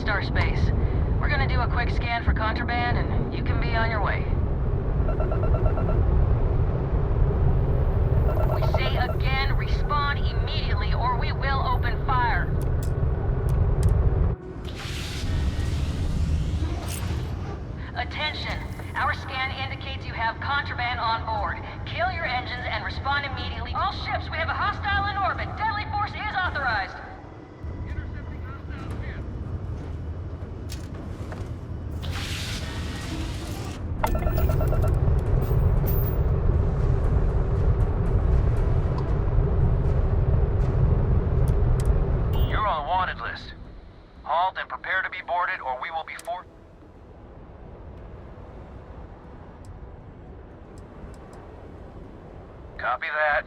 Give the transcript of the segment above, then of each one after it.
Star Space. We're gonna do a quick scan for contraband, and you can be on your way. We say again, respawn immediately, or we will open fire. Attention! Our scan indicates you have contraband on board. Kill your engines and respond immediately. All ships, we have a hostile in orbit. Deadly force is authorized. Intercepting hostile ship. You're on the wanted list. Halt and prepare to be boarded, or we will be forced. Copy that.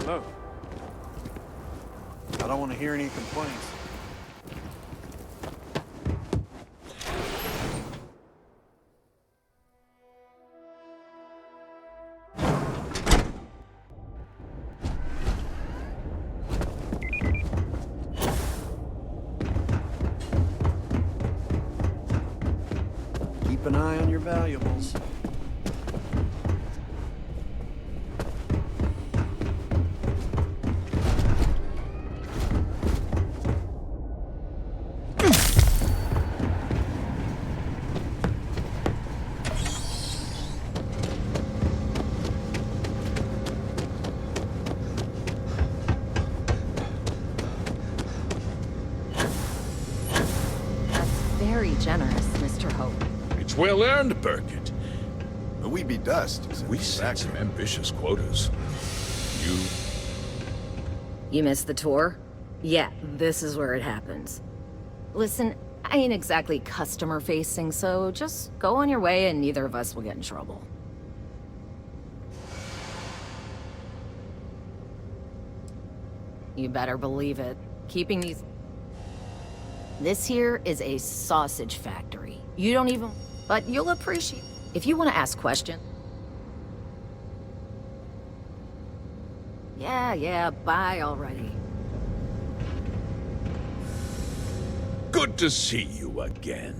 Hello. I don't want to hear any complaints. Keep an eye on your valuables. Very generous, Mr. Hope. It's well earned, Burkett. But we be dust. We set some ambitious quotas. You missed the tour? Yeah, this is where it happens. Listen, I ain't exactly customer-facing, so just go on your way and neither of us will get in trouble. You better believe it. Keeping these... This here is a sausage factory. You don't even... But you'll appreciate... If you want to ask questions... Yeah, bye already. Good to see you again.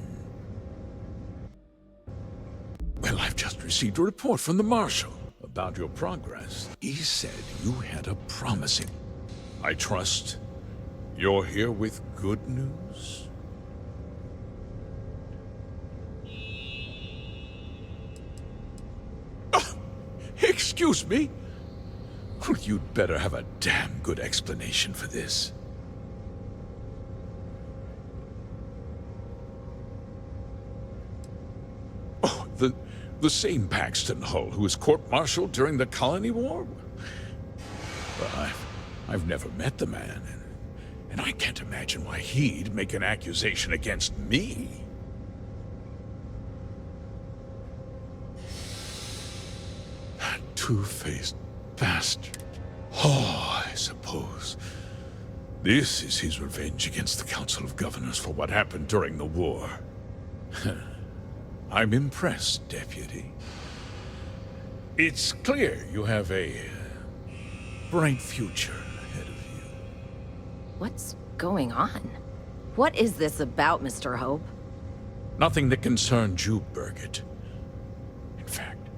Well, I've just received a report from the Marshal about your progress. He said you had a promising... I trust you're here with good news? Excuse me? You'd better have a damn good explanation for this. Oh, the same Paxton Hull who was court-martialed during the Colony War? Well, I've never met the man, and I can't imagine why he'd make an accusation against me. That two-faced bastard. Oh, I suppose this is his revenge against the Council of Governors for what happened during the war. I'm impressed, Deputy. It's clear you have a bright future ahead of you. What's going on? What is this about, Mr. Hope? Nothing that concerns you, Burkett. In fact,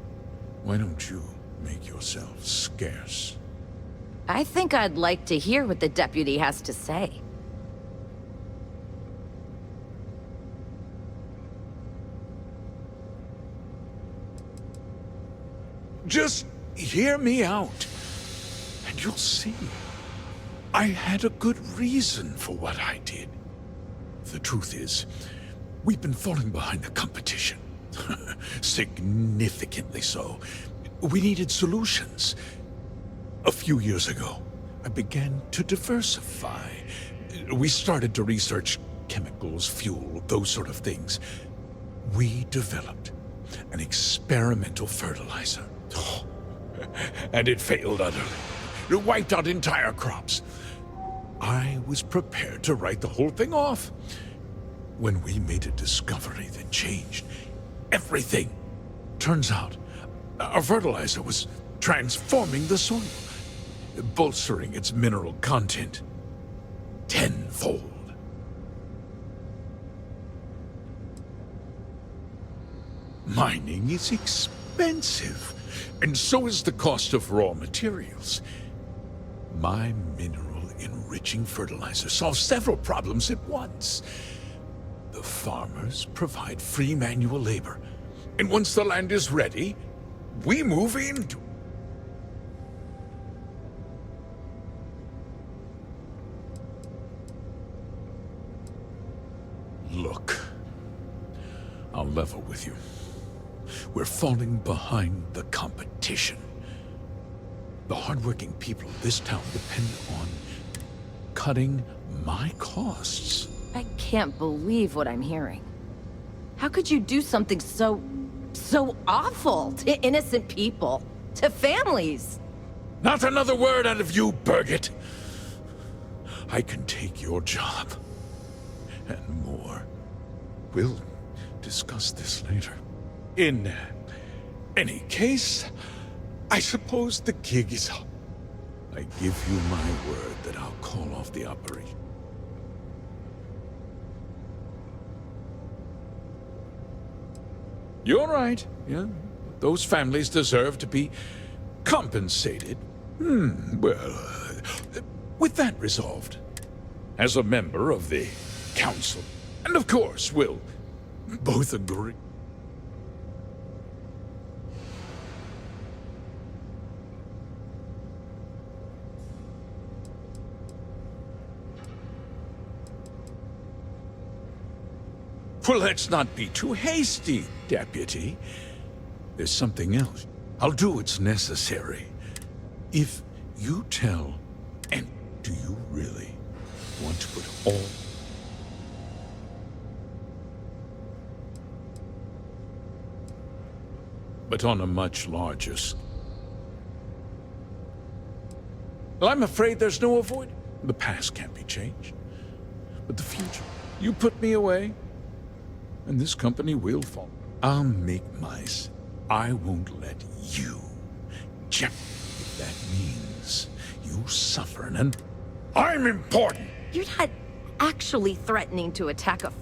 why don't you make yourself scarce? I think I'd like to hear what the deputy has to say. Just hear me out, and you'll see. I had a good reason for what I did. The truth is, we've been falling behind the competition. Significantly so. We needed solutions. A few years ago, I began to diversify. We started to research chemicals, fuel, those sort of things. we developed an experimental fertilizer. Oh, and it failed utterly. It wiped out entire crops. I was prepared to write the whole thing off when we made a discovery that changed everything. Turns out, our fertilizer was transforming the soil, bolstering its mineral content tenfold. Mining is expensive, and so is the cost of raw materials. My mineral-enriching fertilizer solves several problems at once. The farmers provide free manual labor, and once the land is ready, we move into... Look, I'll level with you. We're falling behind the competition. The hardworking people of this town depend on cutting my costs. I can't believe what I'm hearing. How could you do something so awful to innocent people, to families? Not another word out of you, Birgit. I can take your job. And more. We'll discuss this later. In any case, I suppose the gig is up. I give you my word that I'll call off the operation. You're right, yeah. Those families deserve to be compensated. Well, with that resolved, as a member of the council, and of course, we'll both agree. Well, let's not be too hasty, Deputy. There's something else. I'll do what's necessary. If you tell, and do you really want to put all... But on a much larger scale. Well, I'm afraid there's no avoid. The past can't be changed. But the future, you put me away, and this company will fall. I'll make mice. I won't let you. If that means you suffer and I'm important. You're not actually threatening to attack a...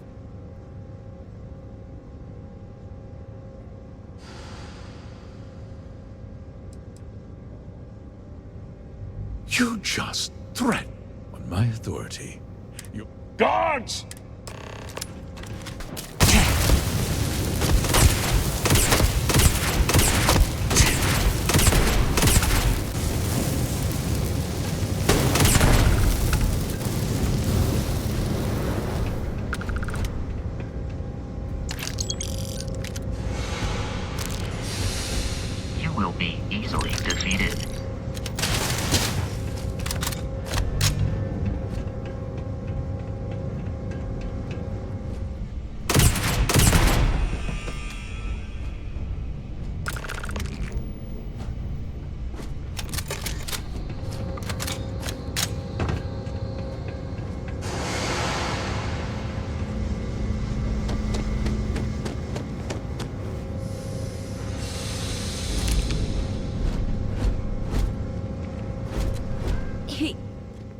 You just threat on my authority. You guards! You will be easily defeated.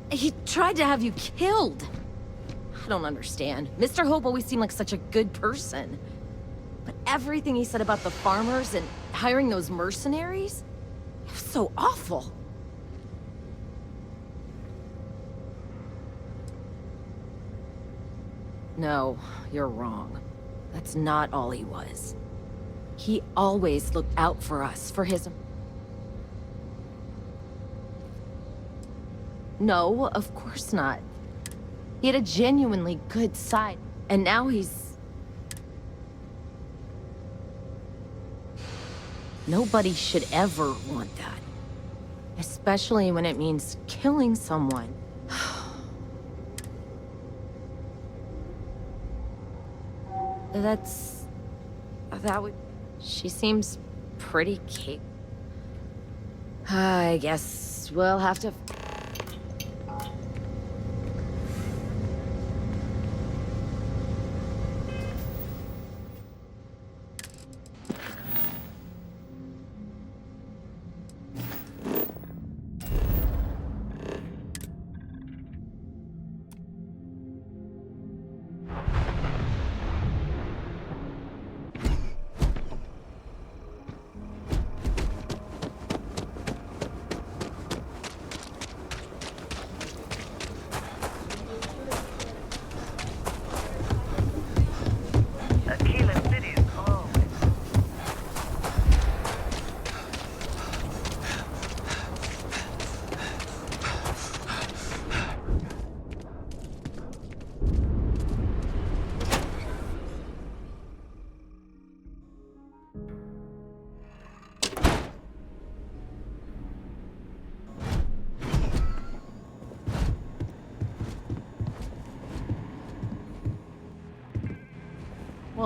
He tried to have you killed. I don't understand. Mr. Hope always seemed like such a good person. But everything he said about the farmers and hiring those mercenaries, it was so awful. No, you're wrong. That's not all he was. He always looked out for us, for his... No, of course not. He had a genuinely good side, and now he's... Nobody should ever want that. Especially when it means killing someone. That's that would... She seems pretty I guess we'll have to...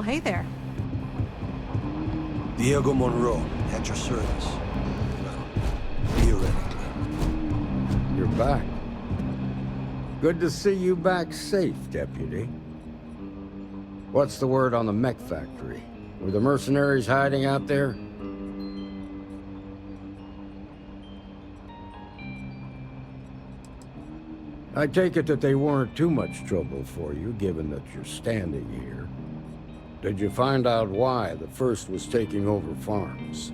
Well, hey there. Diego Monroe, at your service. Theoretically. You're back. Good to see you back safe, Deputy. What's the word on the mech factory? Were the mercenaries hiding out there? I take it that they weren't too much trouble for you, given that you're standing here. Did you find out why the First was taking over farms?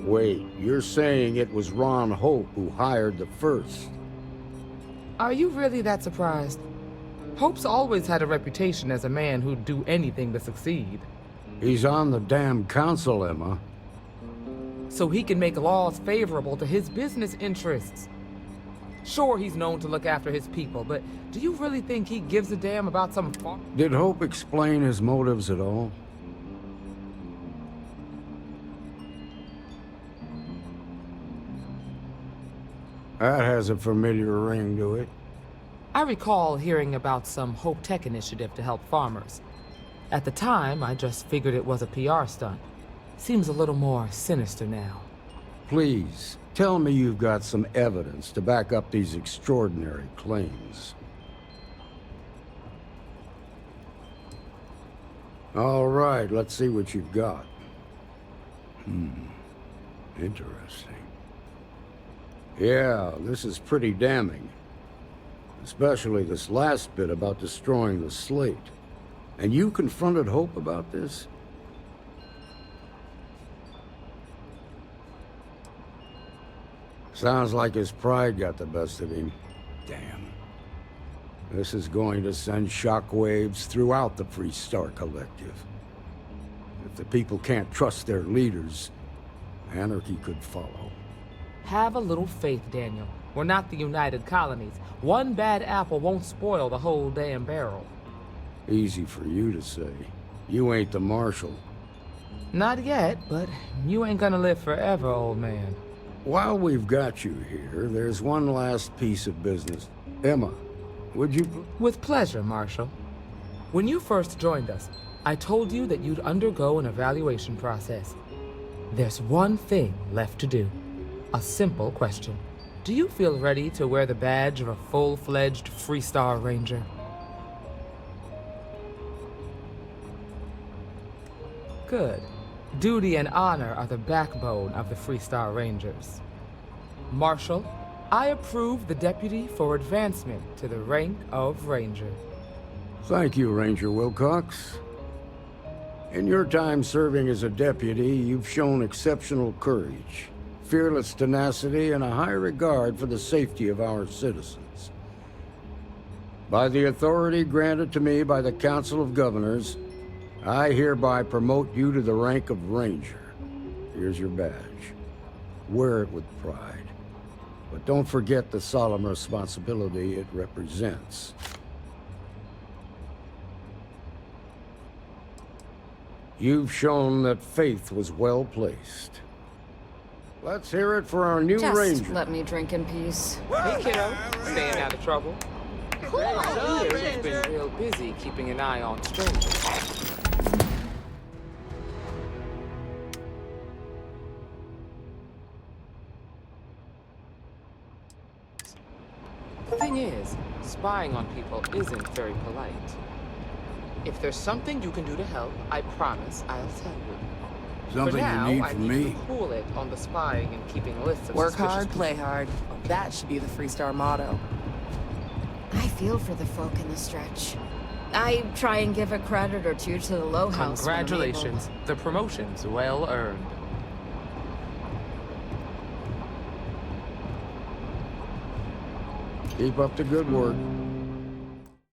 Wait, you're saying it was Ron Hope who hired the First? Are you really that surprised? Hope's always had a reputation as a man who'd do anything to succeed. He's on the damn council, Emma. So he can make laws favorable to his business interests. Sure, he's known to look after his people, but do you really think he gives a damn about some farm? Did Hope explain his motives at all? That has a familiar ring to it. I recall hearing about some Hope Tech initiative to help farmers. At the time, I just figured it was a PR stunt. Seems a little more sinister now. Please, tell me you've got some evidence to back up these extraordinary claims. All right, let's see what you've got. Interesting. Yeah, this is pretty damning. Especially this last bit about destroying the slate. And you confronted Hope about this? Sounds like his pride got the best of him. Damn. This is going to send shockwaves throughout the Freestar Collective. If the people can't trust their leaders, anarchy could follow. Have a little faith, Daniel. We're not the United Colonies. One bad apple won't spoil the whole damn barrel. Easy for you to say. You ain't the Marshal. Not yet, but you ain't gonna live forever, old man. While we've got you here, there's one last piece of business. Emma, would you... With pleasure, Marshal. When you first joined us, I told you that you'd undergo an evaluation process. There's one thing left to do. A simple question. Do you feel ready to wear the badge of a full-fledged Freestar Ranger? Good. Duty and honor are the backbone of the Freestar Rangers. Marshal, I approve the deputy for advancement to the rank of Ranger. Thank you, Ranger Wilcox. In your time serving as a deputy, you've shown exceptional courage, fearless tenacity, and a high regard for the safety of our citizens. By the authority granted to me by the Council of Governors, I hereby promote you to the rank of Ranger. Here's your badge. Wear it with pride. But don't forget the solemn responsibility it represents. You've shown that faith was well placed. Let's hear it for our new Just Ranger. let me drink in peace. Hey, kiddo. Staying out of trouble? Our leaders have been real busy keeping an eye on strangers. The thing is, spying on people isn't very polite. If there's something you can do to help, I promise I'll tell you. Something For now, you need I from need you me? to cool it on the spying and keeping lists of Work suspicious hard, people. play hard. That should be the Freestar motto. I feel for the folk in the stretch. I try and give a credit or two to the low house. when I'm able. Congratulations. The promotion's well earned. Keep up the good work.